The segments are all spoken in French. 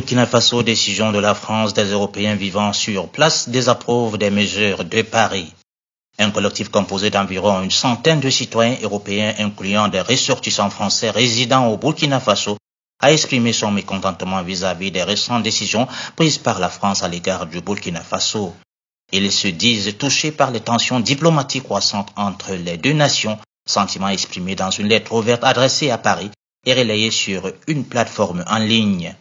Burkina Faso, décision de la France, des Européens vivant sur place désapprouve des mesures de Paris. Un collectif composé d'environ une centaine de citoyens européens, incluant des ressortissants français résidant au Burkina Faso, a exprimé son mécontentement vis-à-vis des récentes décisions prises par la France à l'égard du Burkina Faso. Ils se disent touchés par les tensions diplomatiques croissantes entre les deux nations, sentiment exprimé dans une lettre ouverte adressée à Paris et relayée sur une plateforme en ligne.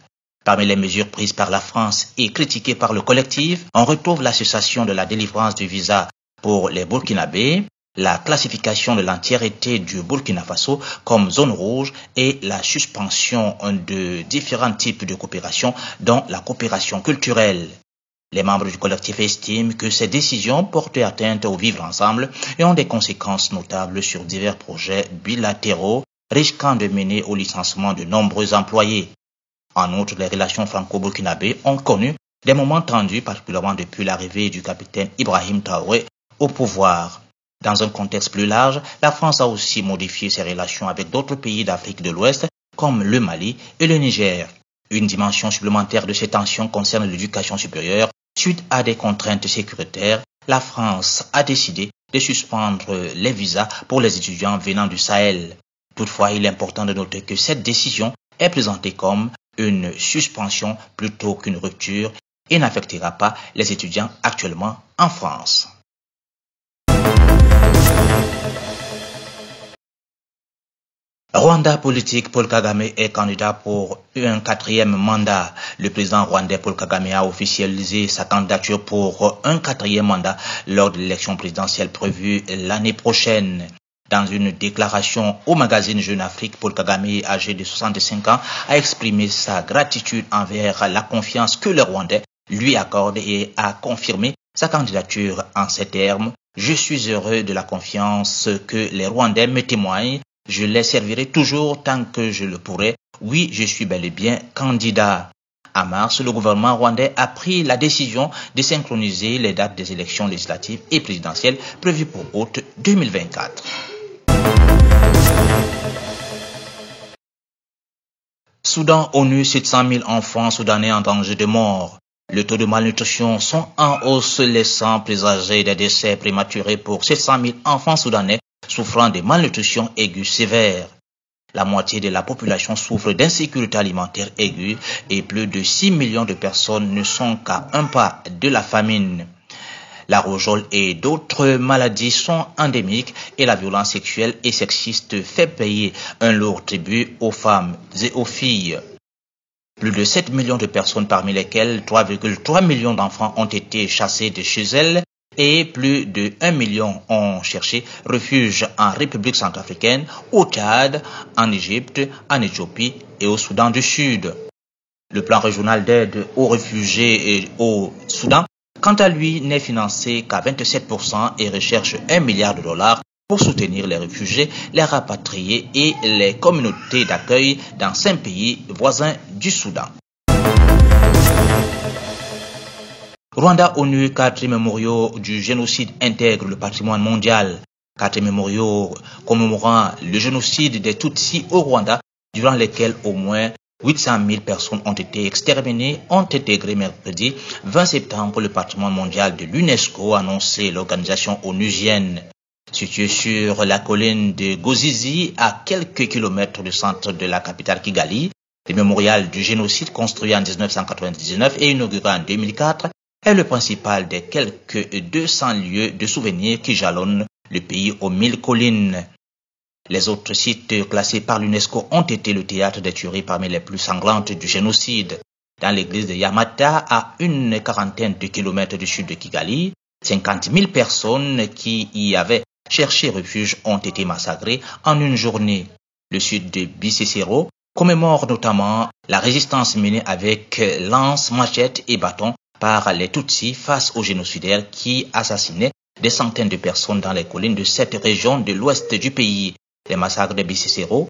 Parmi les mesures prises par la France et critiquées par le collectif, on retrouve la cessation de la délivrance du visa pour les Burkinabés, la classification de l'entièreté du Burkina Faso comme zone rouge et la suspension de différents types de coopération, dont la coopération culturelle. Les membres du collectif estiment que ces décisions portent atteinte au vivre ensemble et ont des conséquences notables sur divers projets bilatéraux, risquant de mener au licenciement de nombreux employés. En outre, les relations franco-burkinabées ont connu des moments tendus, particulièrement depuis l'arrivée du capitaine Ibrahim Traoré au pouvoir. Dans un contexte plus large, la France a aussi modifié ses relations avec d'autres pays d'Afrique de l'Ouest, comme le Mali et le Niger. Une dimension supplémentaire de ces tensions concerne l'éducation supérieure. Suite à des contraintes sécuritaires, la France a décidé de suspendre les visas pour les étudiants venant du Sahel. Toutefois, il est important de noter que cette décision est présentée comme une suspension plutôt qu'une rupture et n'affectera pas les étudiants actuellement en France. Rwanda politique, Paul Kagame est candidat pour un 4e mandat. Le président rwandais Paul Kagame a officialisé sa candidature pour un 4e mandat lors de l'élection présidentielle prévue l'année prochaine. Dans une déclaration au magazine Jeune Afrique, Paul Kagame, âgé de 65 ans, a exprimé sa gratitude envers la confiance que les Rwandais lui accordent et a confirmé sa candidature en ces termes. Je suis heureux de la confiance que les Rwandais me témoignent. Je les servirai toujours tant que je le pourrai. Oui, je suis bel et bien candidat. En mars, le gouvernement rwandais a pris la décision de synchroniser les dates des élections législatives et présidentielles prévues pour août 2024. Soudan, ONU, 700 000 enfants soudanais en danger de mort. Le taux de malnutrition sont en hausse, laissant présager des décès prématurés pour 700 000 enfants soudanais souffrant de malnutrition aiguë sévère. La moitié de la population souffre d'insécurité alimentaire aiguë et plus de 6 millions de personnes ne sont qu'à un pas de la famine. La rougeole et d'autres maladies sont endémiques et la violence sexuelle et sexiste fait payer un lourd tribut aux femmes et aux filles. Plus de 7 millions de personnes, parmi lesquelles 3,3 millions d'enfants ont été chassés de chez elles et plus de 1 million ont cherché refuge en République centrafricaine, au Tchad, en Égypte, en Éthiopie et au Soudan du Sud. Le plan régional d'aide aux réfugiés et au Soudan, quant à lui, n'est financé qu'à 27% et recherche $1 milliard pour soutenir les réfugiés, les rapatriés et les communautés d'accueil dans 5 pays voisins du Soudan. Rwanda, ONU, 4 mémoriaux du génocide intègrent le patrimoine mondial. 4 mémoriaux commémorant le génocide des Tutsis au Rwanda, durant lesquels au moins 800 000 personnes ont été exterminées, ont intégré mercredi 20 septembre le patrimoine mondial de l'UNESCO, annoncé l'organisation onusienne. Situé sur la colline de Gozizi, à quelques kilomètres du centre de la capitale Kigali, le mémorial du génocide construit en 1999 et inauguré en 2004 est le principal des quelques 200 lieux de souvenirs qui jalonnent le pays aux 1000 collines. Les autres sites classés par l'UNESCO ont été le théâtre des tueries parmi les plus sanglantes du génocide. Dans l'église de Yamata, à une quarantaine de kilomètres du sud de Kigali, 50 000 personnes qui y avaient cherché refuge ont été massacrées en une journée. Le sud de Bisesero commémore notamment la résistance menée avec lance, machette et bâton par les Tutsis face aux génocidaires qui assassinaient des centaines de personnes dans les collines de cette région de l'ouest du pays. Les massacres de Bisesero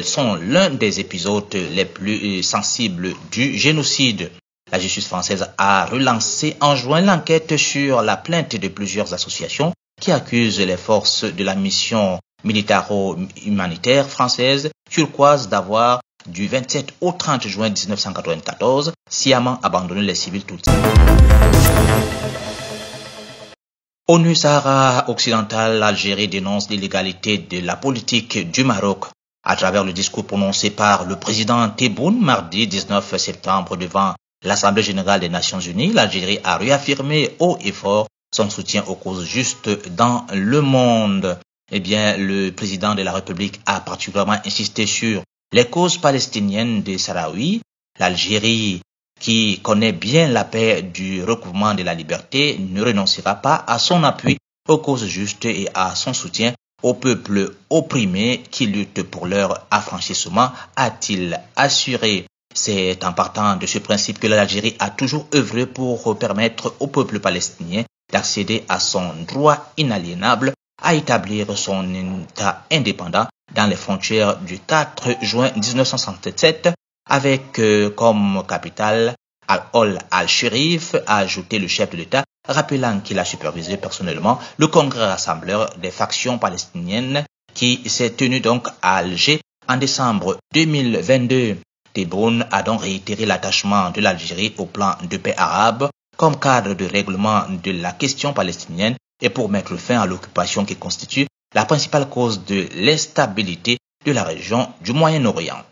sont l'un des épisodes les plus sensibles du génocide. La justice française a relancé en juin l'enquête sur la plainte de plusieurs associations qui accusent les forces de la mission militaro-humanitaire française turquoise d'avoir du 27 au 30 juin 1994, sciemment abandonné les civils tutsis. ONU Sahara occidental, l'Algérie dénonce l'illégalité de la politique du Maroc. À travers le discours prononcé par le président Tebboune mardi 19 septembre devant l'Assemblée générale des Nations unies, l'Algérie a réaffirmé haut et fort son soutien aux causes justes dans le monde. Le président de la République a particulièrement insisté sur les causes palestiniennes des Sahraouis. L'Algérie, qui connaît bien la paix du recouvrement de la liberté, ne renoncera pas à son appui aux causes justes et à son soutien aux peuples opprimés qui luttent pour leur affranchissement, a-t-il assuré. C'est en partant de ce principe que l'Algérie a toujours œuvré pour permettre au peuple palestinien d'accéder à son droit inaliénable à établir son État indépendant dans les frontières du 4 juin 1967 avec comme capitale Al-Hol al-Sherif, a ajouté le chef de l'État, rappelant qu'il a supervisé personnellement le congrès rassembleur des factions palestiniennes qui s'est tenu donc à Alger en décembre 2022. Tebboune a donc réitéré l'attachement de l'Algérie au plan de paix arabe comme cadre de règlement de la question palestinienne et pour mettre fin à l'occupation qui constitue la principale cause de l'instabilité de la région du Moyen-Orient.